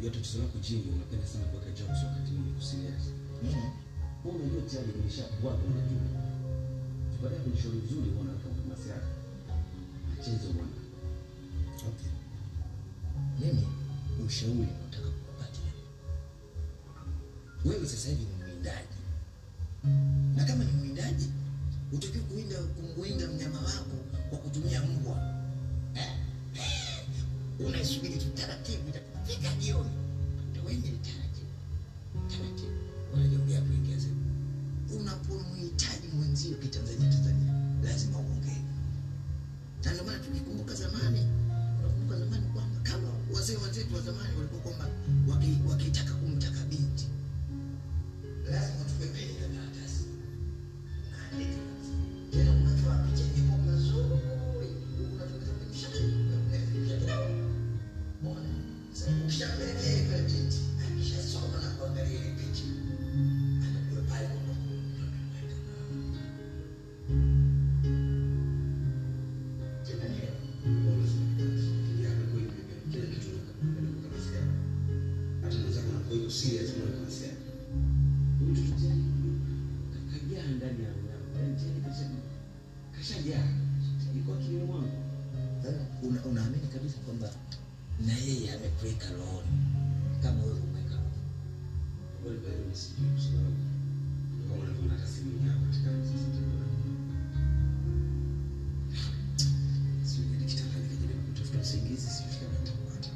Unajua tatizo lako jingi, unapenda sana kuweka jokes wakati ni serious. Wewe unajua tayari nimeshakuwa unajua. Baada ya kunishauri vizuri unaona kama masiara. Acheze bwana. Okay. Mimi ushauri nataka kukupatia. Wewe sasa hivi ni mwindaji. Na kama ni mwindaji, utakiwa kumwinda mnyama wako kwa kutumia mbwa. Unaisubiri tu taratibu itafika jioni. Ndio wewe ni taratibu. Taratibu. Wanaongea kuingia sasa. Unapomhitaji mwenzio kitanzania lazima uongee. Na ndio maana tukikumbuka zamani, tunakumbuka zamani kwamba kama wazee wenzetu wa zamani walikuwa kwamba wakitaka kumtaka binti lazima tupepeni na karatasi. Naandika. Tena unatoa picha nyingi nzuri. Unataka kumshika. Mbona? Sasa ukishampelekea kwa binti, akishasoma na kuangalia ile picha. Anajua pale kwa serious na kumsema. Unajua kajia ndani ya roho. Kashajaa. Iko akili mwangu. Unaamini kabisa kwamba na yeye amekuweka rohoni kama wewe umeweka rohoni. Wewe bado usijui kwa sababu kama unaona kasimu yako katika sisi. Sio ni kitaka nikijaribu kutafuta usingizi sifika na nitapata.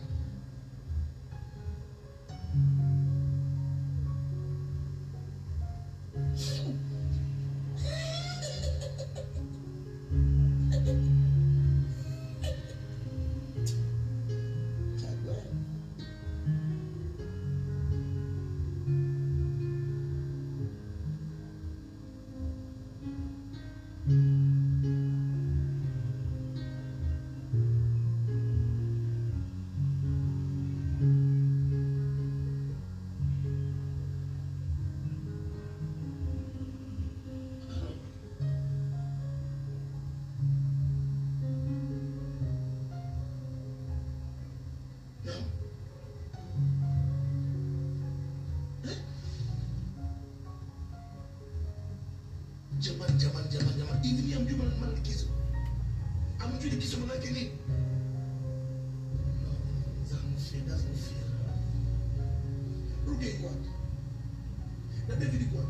Jamani. Hivi ni amjua maana likizo. Amjua likizo maana yake nini? Zangu fia. Rudi kwa. Na David kwa.